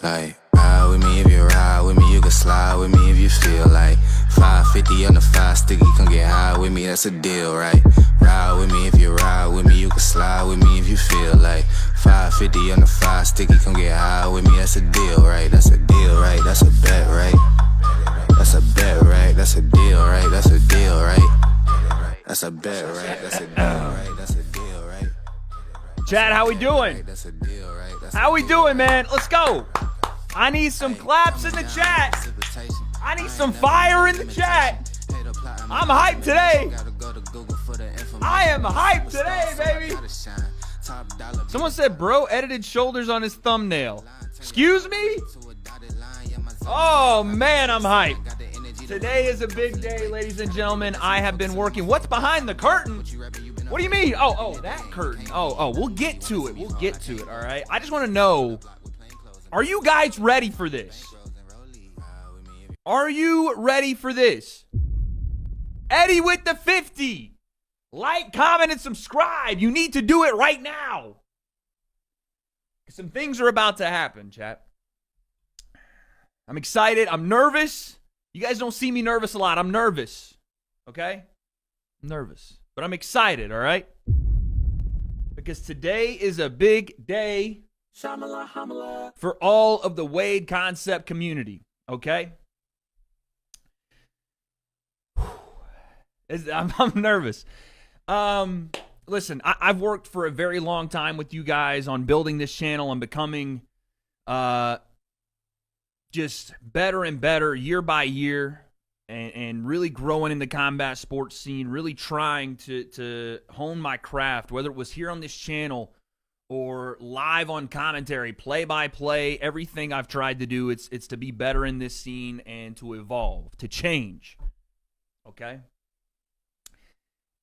Like, ride with me if you ride with me, you can slide with me if you feel like 550 on the 5 sticky, come get high with me, that's a deal, right? Ride with me if you ride with me, you can slide with me if you feel like 550 on the 5 sticky, come get high with me, that's a deal, right? That's a deal, right? That's a bet, right? That's a bet, right? That's a deal, right? That's a deal, right? That's a bet, right? That's a deal, right? That's a deal, right? Chad, how we doing? That's a deal, right? How we doing, man? Let's go. I need some claps in the chat. I need some fire in the chat. I'm hyped today. I am hyped today, baby. Someone said bro edited shoulders on his thumbnail. Excuse me? Oh, man, I'm hyped. Today is a big day, ladies and gentlemen. I have been working. What's behind the curtain? What do you mean? Oh, that curtain. Oh, we'll get to it. We'll get to it, all right? I just want to know, are you guys ready for this? Are you ready for this? Eddie with the 50. Like, comment, and subscribe. You need to do it right now. Some things are about to happen, chat. I'm excited. I'm nervous. You guys don't see me nervous a lot. I'm nervous. Okay? I'm nervous. But I'm excited, all right? Because today is a big day for all of the W.A.D.E concept community, okay? I'm nervous. Listen, I've worked for a very long time with you guys on building this channel and becoming just better and better year by year. And really growing in the combat sports scene, really trying to hone my craft, whether it was here on this channel or live on commentary, play-by-play, everything I've tried to do, it's to be better in this scene and to evolve, to change, okay?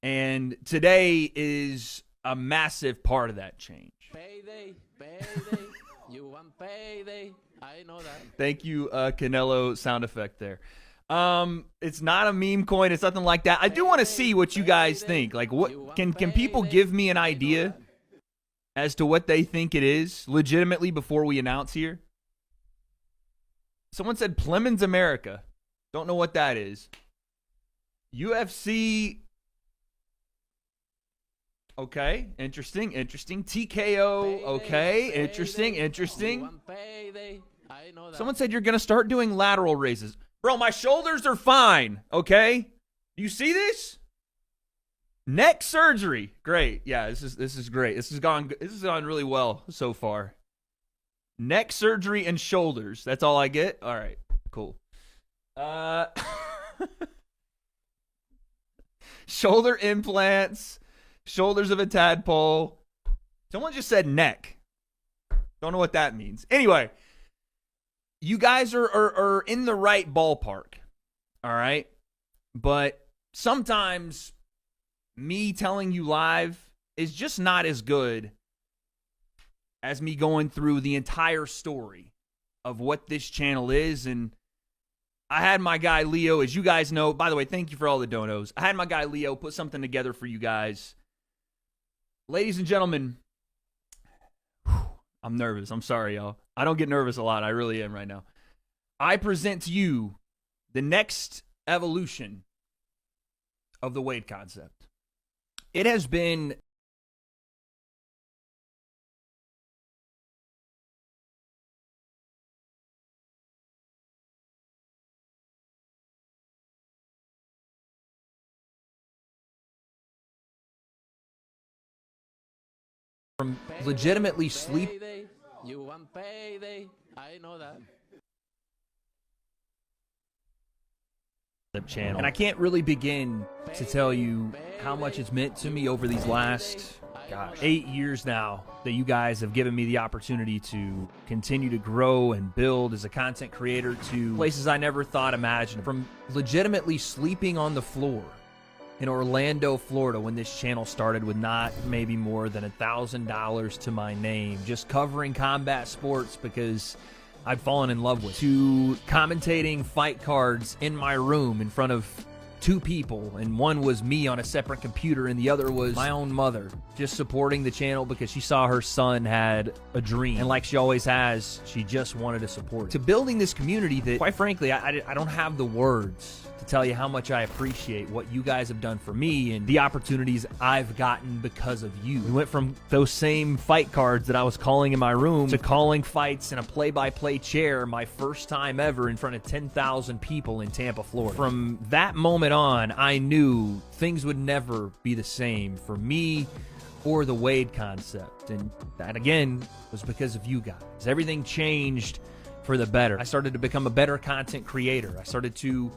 And today is a massive part of that change. Payday, you want payday, I know that. Thank you, Canelo sound effect there. It's not a meme coin. It's nothing like that. I do want to see what you guys think. Like, what can people give me an idea as to what they think it is legitimately before we announce here? Someone said Plemons America. Don't know what that is. UFC. Okay, interesting. TKO. Okay, interesting. Someone said you're gonna start doing lateral raises. Bro, my shoulders are fine, okay? You see this? Neck surgery. Great. Yeah, this is great. This has gone really well so far. Neck surgery and shoulders. That's all I get? All right. Cool. Shoulder implants. Shoulders of a tadpole. Someone just said neck. Don't know what that means. Anyway, you guys are in the right ballpark, all right? But sometimes me telling you live is just not as good as me going through the entire story of what this channel is. And I had my guy Leo, as you guys know, by the way, thank you for all the donos. I had my guy Leo put something together for you guys. Ladies and gentlemen, I'm nervous. I'm sorry, y'all. I don't get nervous a lot. I really am right now. I present to you the next evolution of the W.A.D.E concept. It has been from legitimately sleep. You want payday, I know that. Channel. And I can't really begin to tell you how much it's meant to me over these last, 8 years now that you guys have given me the opportunity to continue to grow and build as a content creator to places I never thought imaginable. From legitimately sleeping on the floor in Orlando, Florida, when this channel started with not maybe more than $1,000 to my name, just covering combat sports because I'd fallen in love with, to commentating fight cards in my room in front of two people, and one was me on a separate computer and the other was my own mother just supporting the channel because she saw her son had a dream, and like she always has, she just wanted to support it. To building this community that, quite frankly, I don't have the words to tell you how much I appreciate what you guys have done for me and the opportunities I've gotten because of you. We went from those same fight cards that I was calling in my room to calling fights in a play-by-play chair my first time ever in front of 10,000 people in Tampa, Florida. From that moment on, I knew things would never be the same for me or the W.A.D.E concept. And that, again, was because of you guys. Everything changed for the better. I started to become a better content creator. I started to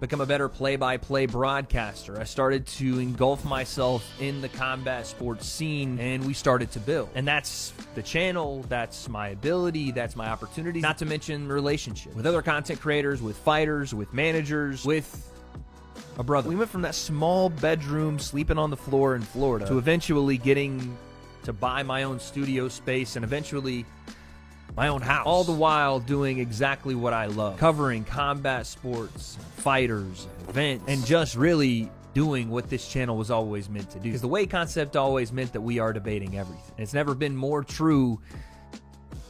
become a better play-by-play broadcaster. I started to engulf myself in the combat sports scene, and we started to build. And that's the channel, that's my ability, that's my opportunity, not to mention relationships with other content creators, with fighters, with managers, with a brother. We went from that small bedroom sleeping on the floor in Florida to eventually getting to buy my own studio space and eventually my own house. All the while doing exactly what I love. Covering combat sports, fighters, events, and just really doing what this channel was always meant to do. Because the W.A.D.E concept always meant that we are debating everything. It's never been more true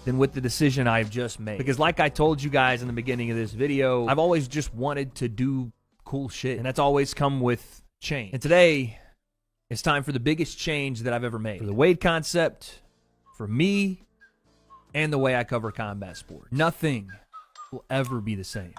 than with the decision I've just made. Because like I told you guys in the beginning of this video, I've always just wanted to do cool shit. And that's always come with change. And today, it's time for the biggest change that I've ever made. For the W.A.D.E concept, for me, and the way I cover combat sport. Nothing will ever be the same.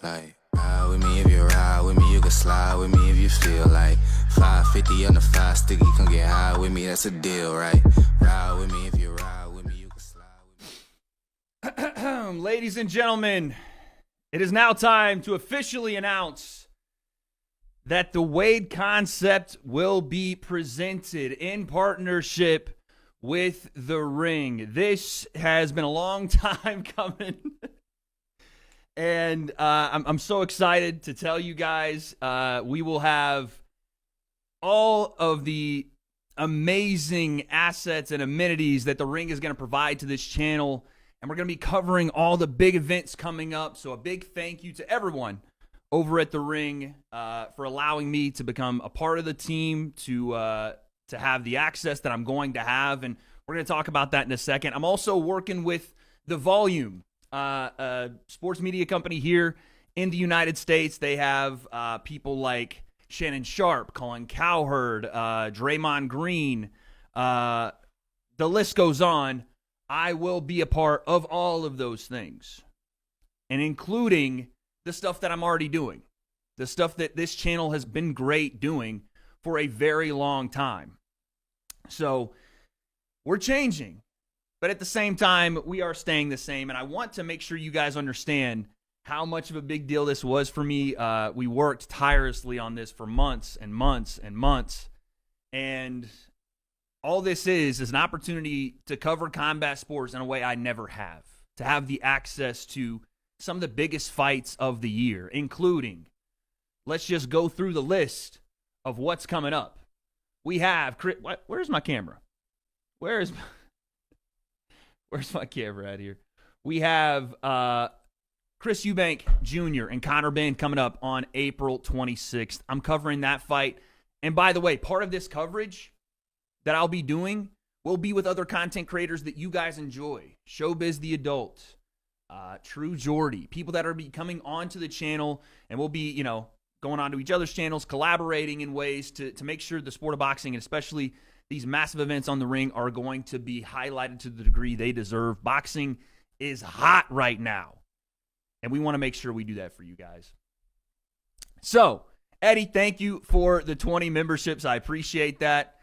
Like, ride with me if you ride with me, you can slide with me if you feel like 550 on the 5 sticky, come get high with me, that's a deal, right? Ride with me if you ride with me, you can slide with me. Ladies and gentlemen, it is now time to officially announce that the W.A.D.E concept will be presented in partnership with The Ring. This has been a long time coming. And I'm so excited to tell you guys we will have all of the amazing assets and amenities that The Ring is going to provide to this channel. And we're going to be covering all the big events coming up. So a big thank you to everyone over at The Ring for allowing me to become a part of the team, to have the access that I'm going to have. And we're going to talk about that in a second. I'm also working with The Volume, a sports media company here in the United States. They have people like Shannon Sharp, Colin Cowherd, Draymond Green. The list goes on. I will be a part of all of those things, and including the stuff that I'm already doing, the stuff that this channel has been great doing for a very long time. So we're changing, but at the same time, we are staying the same. And I want to make sure you guys understand how much of a big deal this was for me. We worked tirelessly on this for months and months and months. And all this is an opportunity to cover combat sports in a way I never have, to have the access to some of the biggest fights of the year, including, let's just go through the list of what's coming up. We have, where's my camera? Where's my camera at here? We have Chris Eubank Jr. and Conor Benn coming up on April 26th. I'm covering that fight. And by the way, part of this coverage that I'll be doing will be with other content creators that you guys enjoy. Showbiz the Adult, True Jordy, people that are coming onto the channel, and we'll be, going onto each other's channels, collaborating in ways to make sure the sport of boxing, and especially these massive events on the ring, are going to be highlighted to the degree they deserve. Boxing is hot right now, and we want to make sure we do that for you guys. So, Eddie, thank you for the 20 memberships. I appreciate that.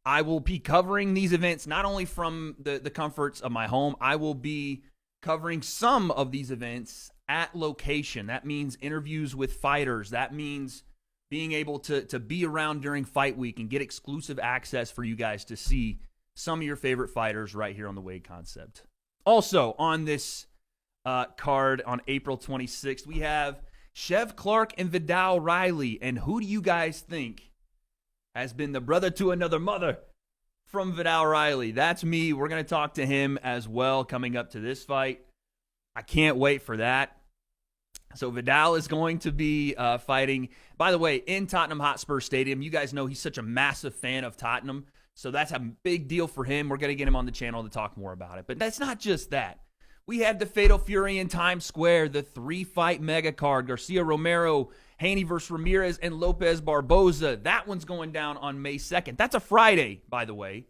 I will be covering these events not only from the comforts of my home. I will be covering some of these events at location. That means interviews with fighters. That means being able to be around during fight week and get exclusive access for you guys to see some of your favorite fighters right here on the W.A.D.E concept. Also, on this card on April 26th, we have Chev Clark and Vidal Riley. And who do you guys think has been the brother to another mother from Vidal Riley? That's me. We're going to talk to him as well coming up to this fight. I can't wait for that. So Vidal is going to be fighting, by the way, in Tottenham Hotspur Stadium. You guys know he's such a massive fan of Tottenham, so that's a big deal for him. We're going to get him on the channel to talk more about it. But that's not just that. We had the Fatal Fury in Times Square, the 3-fight mega card, Garcia Romero, Haney versus Ramirez, and Lopez Barboza. That one's going down on May 2nd. That's a Friday, by the way,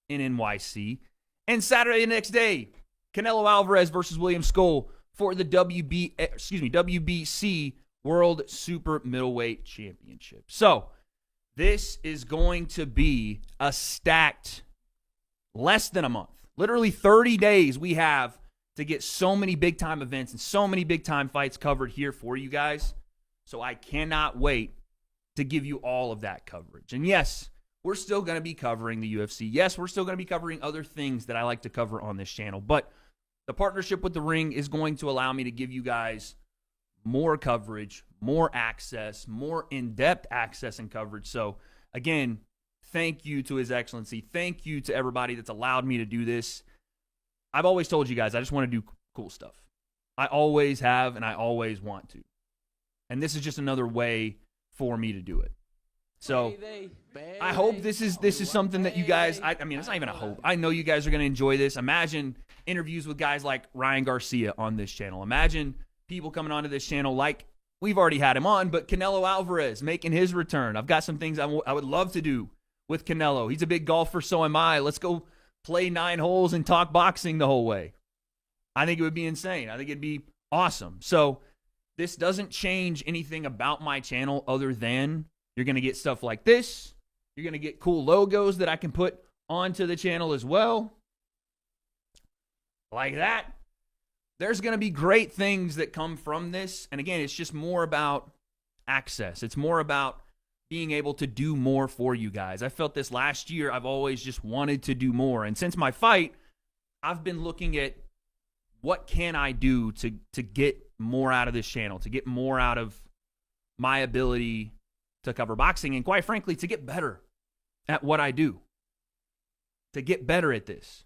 in NYC. And Saturday the next day, Canelo Alvarez versus William Skull for the WBC World Super Middleweight Championship. So, this is going to be a stacked less than a month. Literally 30 days we have to get so many big-time events and so many big-time fights covered here for you guys. So I cannot wait to give you all of that coverage. And yes, we're still going to be covering the UFC. Yes, we're still going to be covering other things that I like to cover on this channel. But the partnership with The Ring is going to allow me to give you guys more coverage, more access, more in-depth access and coverage. So again, thank you to His Excellency. Thank you to everybody that's allowed me to do this. I've always told you guys, I just want to do cool stuff. I always have, and I always want to. And this is just another way for me to do it. So I hope this is something that you guys, I mean, it's not even a hope. I know you guys are going to enjoy this. Imagine interviews with guys like Ryan Garcia on this channel. Imagine people coming onto this channel like we've already had him on, but Canelo Alvarez making his return. I've got some things I would love to do with Canelo. He's a big golfer, so am I. Let's go play 9 holes and talk boxing the whole way. I think it would be insane. I think it'd be awesome. So this doesn't change anything about my channel other than you're going to get stuff like this. You're going to get cool logos that I can put onto the channel as well. Like that. There's going to be great things that come from this. And again, it's just more about access. It's more about being able to do more for you guys. I felt this last year. I've always just wanted to do more. And since my fight, I've been looking at what can I do to get more out of this channel, to get more out of my ability to cover boxing, and quite frankly, to get better at what I do, to get better at this.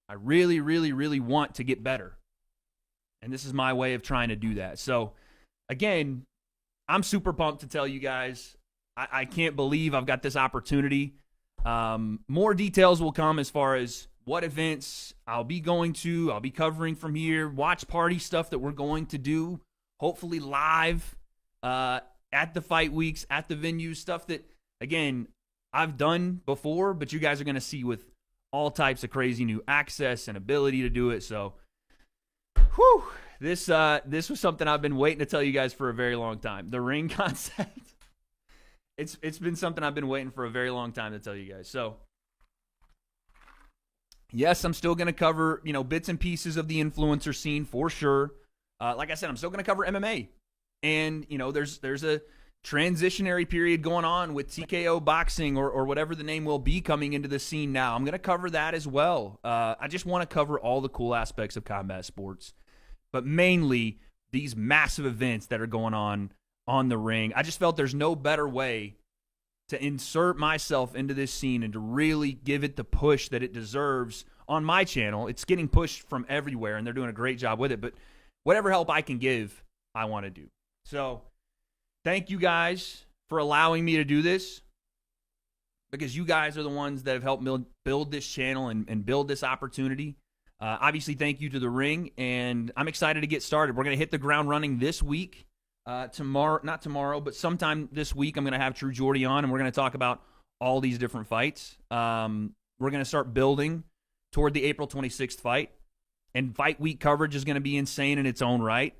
I really, really, really want to get better. And this is my way of trying to do that. So, again, I'm super pumped to tell you guys. I can't believe I've got this opportunity. More details will come as far as what events I'll be going to. I'll be covering from here. Watch party stuff that we're going to do. Hopefully live at the fight weeks, at the venues. Stuff that, again, I've done before, but you guys are going to see with all types of crazy new access and ability to do it. So, whew, this was something I've been waiting to tell you guys for a very long time. The ring concept. It's been something I've been waiting for a very long time to tell you guys. So, yes, I'm still going to cover, bits and pieces of the influencer scene for sure. Like I said, I'm still going to cover MMA. And, there's a transitionary period going on with TKO boxing or whatever the name will be coming into the scene now. I'm going to cover that as well. I just want to cover all the cool aspects of combat sports, but mainly these massive events that are going on the ring. I just felt there's no better way to insert myself into this scene and to really give it the push that it deserves on my channel. It's getting pushed from everywhere, and they're doing a great job with it. But whatever help I can give, I want to do. So thank you guys for allowing me to do this, because you guys are the ones that have helped build this channel and build this opportunity. Obviously, thank you to The Ring, and I'm excited to get started. We're going to hit the ground running this week. Not tomorrow, but sometime this week, I'm going to have True Jordy on, and we're going to talk about all these different fights. We're going to start building toward the April 26th fight, and fight week coverage is going to be insane in its own right,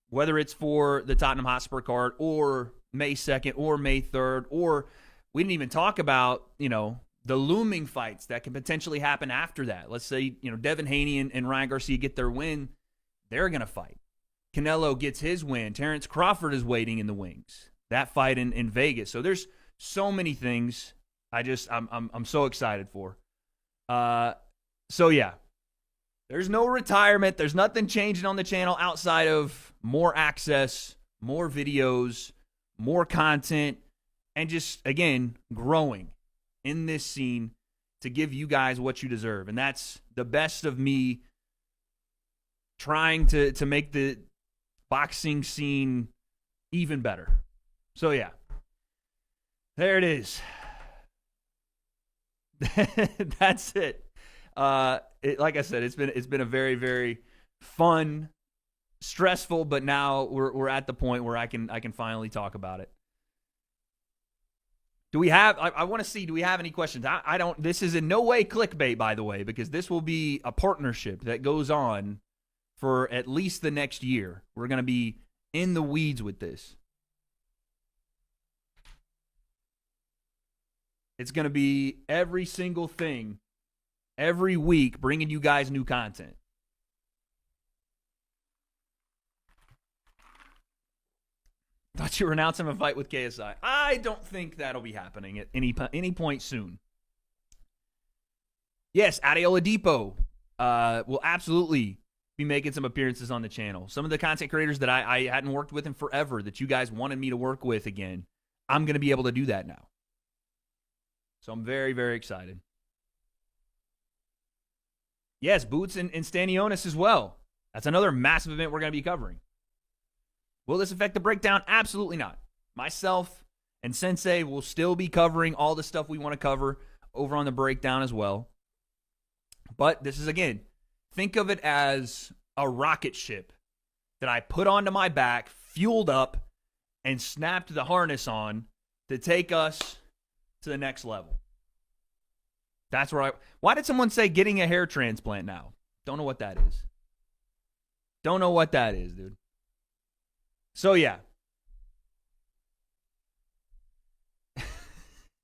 whether it's for the Tottenham Hotspur card or May 2nd or May 3rd, or we didn't even talk about, the looming fights that can potentially happen after that. Let's say, Devin Haney and Ryan Garcia get their win. They're going to fight. Canelo gets his win. Terrence Crawford is waiting in the wings. That fight in Vegas. So there's so many things I'm so excited for. So yeah, there's no retirement. There's nothing changing on the channel outside of more access, more videos, more content, and just, again, growing in this scene to give you guys what you deserve. And that's the best of me trying to make the boxing scene even better. So yeah, there it is. That's it. Like I said, it's been a very, very fun, stressful, but now we're at the point where I can finally talk about it. Do we have? I want to see. Do we have any questions? I don't. This is in no way clickbait, by the way, because this will be a partnership that goes on for at least the next year. We're going to be in the weeds with this. It's going to be every single thing, every week, bringing you guys new content. Thought you were announcing a fight with KSI. I don't think that'll be happening at any point soon. Yes, W.A.D.E will absolutely be making some appearances on the channel. Some of the content creators that I hadn't worked with in forever that you guys wanted me to work with again, I'm going to be able to do that now. So I'm very, very excited. Yes, Boots and Stanionis as well. That's another massive event we're going to be covering. Will this affect the breakdown? Absolutely not. Myself and Sensei will still be covering all the stuff we want to cover over on the breakdown as well. But this is, again, think of it as a rocket ship that I put onto my back, fueled up, and snapped the harness on to take us to the next level. That's where why did someone say getting a hair transplant now? Don't know what that is. Don't know what that is, dude. So, yeah.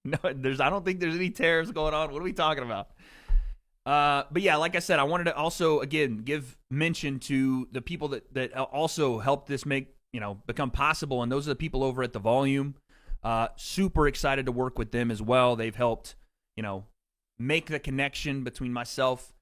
No, I don't think there's any tariffs going on. What are we talking about? But yeah, like I said, I wanted to also, again, give mention to the people that also helped this become possible. And those are the people over at The Volume. Super excited to work with them as well. They've helped, make the connection between myself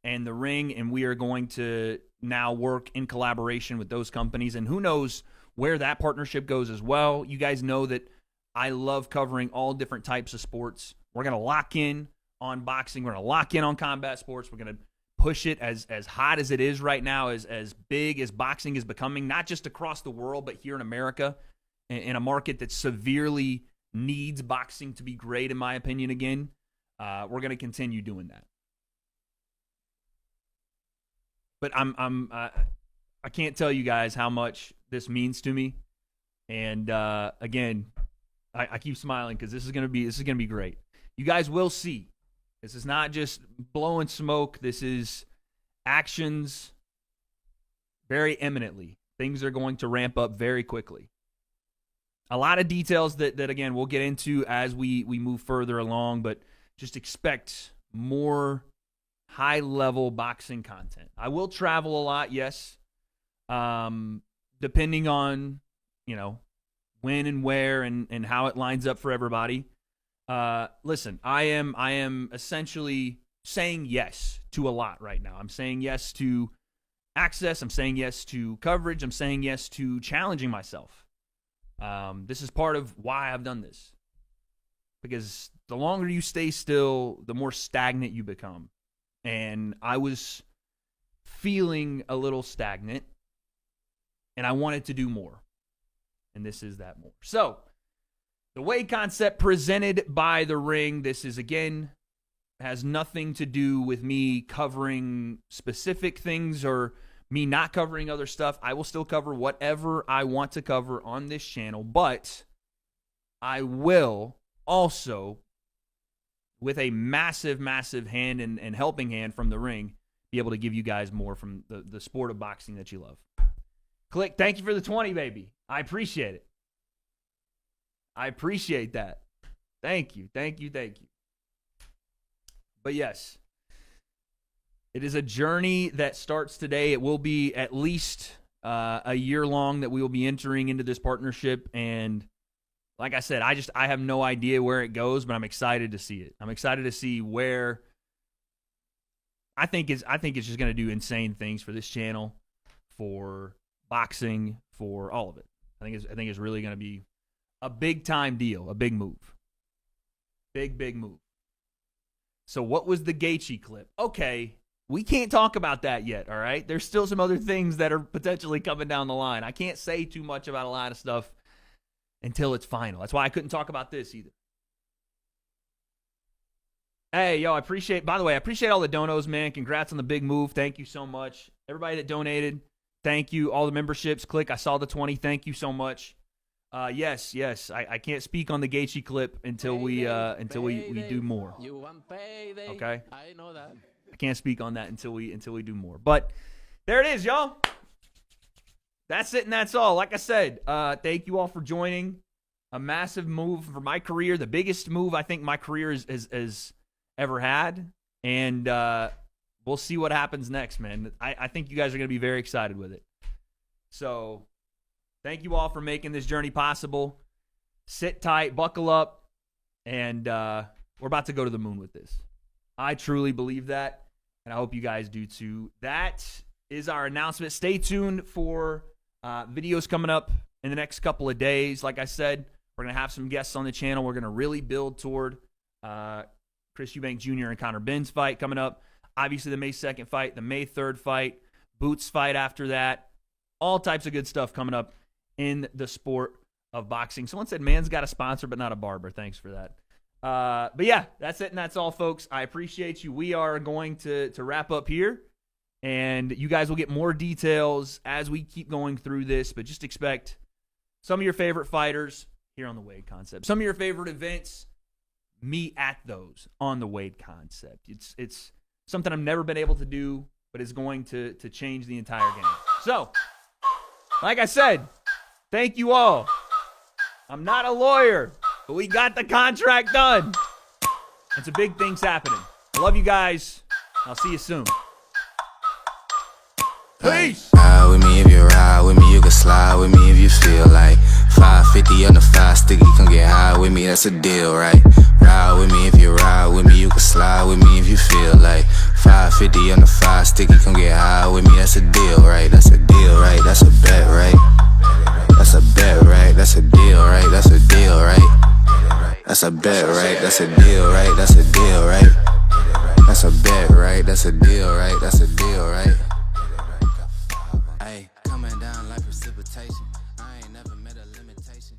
and the ring. And we are going to now work in collaboration with those companies. And who knows where that partnership goes as well. You guys know that I love covering all different types of sports. We're going to lock in on boxing. We're going to lock in on combat sports. We're going to push it as hot as it is right now, as big as boxing is becoming, not just across the world, but here in America, in a market that severely needs boxing to be great, in my opinion, again. We're going to continue doing that. But I can't tell you guys how much this means to me. And again, I keep smiling because this is gonna be great. You guys will see. This is not just blowing smoke. This is actions very imminently. Things are going to ramp up very quickly. A lot of details that again we'll get into as we move further along, but just expect more high-level boxing content. I will travel a lot, yes. Depending on, when and where and how it lines up for everybody. Listen, I am essentially saying yes to a lot right now. I'm saying yes to access. I'm saying yes to coverage. I'm saying yes to challenging myself. This is part of why I've done this. Because the longer you stay still, the more stagnant you become. And I was feeling a little stagnant. And I wanted to do more. And this is that more. So, the W.A.D.E concept presented by The Ring. This is, again, has nothing to do with me covering specific things or me not covering other stuff. I will still cover whatever I want to cover on this channel. But I will also, with a massive, massive hand and helping hand from The Ring, be able to give you guys more from the sport of boxing that you love. Click, thank you for the 20, baby. I appreciate it. I appreciate that. Thank you. But yes, it is a journey that starts today. It will be at least a year long that we will be entering into this partnership. And like I said, I have no idea where it goes, but I'm excited to see it. I'm excited to see where I think it's just going to do insane things for this channel, for boxing, for all of it. I think it's really going to be a big time deal, a big move. Big move. So what was the Gaethje clip? Okay, we can't talk about that yet, all right? There's still some other things that are potentially coming down the line. I can't say too much about a lot of stuff until it's final. That's why I couldn't talk about this either. Hey, yo, I appreciate all the donos, man. Congrats on the big move. Thank you so much. Everybody that donated, thank you. All the memberships, click. I saw the 20. Thank you so much. Yes. I can't speak on the Gaethje clip until we do more. You want payday? Okay? I know that. I can't speak on that until we do more. But there it is, y'all. That's it and that's all. Like I said, thank you all for joining. A massive move for my career, the biggest move I think my career has ever had. And we'll see what happens next, man. I think you guys are going to be very excited with it. So thank you all for making this journey possible. Sit tight, buckle up, and we're about to go to the moon with this. I truly believe that, and I hope you guys do too. That is our announcement. Stay tuned for videos coming up in the next couple of days. Like I said, we're going to have some guests on the channel. We're going to really build toward Chris Eubank Jr. and Conor Ben's fight coming up. Obviously, the May 2nd fight, the May 3rd fight, Boots fight after that. All types of good stuff coming up in the sport of boxing. Someone said man's got a sponsor but not a barber. Thanks for that. But yeah, that's it and that's all, folks. I appreciate you. We are going to wrap up here, and you guys will get more details as we keep going through this, but just expect some of your favorite fighters here on the W.A.D.E Concept. Some of your favorite events, me at those on the W.A.D.E Concept. It's something I've never been able to do, but is going to change the entire game. So, like I said, thank you all. I'm not a lawyer, but we got the contract done. And some big things happening. I love you guys. I'll see you soon. Peace. Ride with me if you ride with me, you can slide with me if you feel like 550 on the 5 sticky, come get high with me, that's a deal, right? Ride with me if you ride with me, you can slide with me if you feel like 550 on the 5 sticky, come get high with me, that's a deal, right? That's a deal, right? That's a bet, right? That's a bet, right? That's a deal, right? That's a deal, right? That's a bet, right? That's a deal, right? That's a deal, right? That's a bet, right? That's a deal, right? That's a deal, right? Ay, coming down like precipitation. I ain't never met a limitation.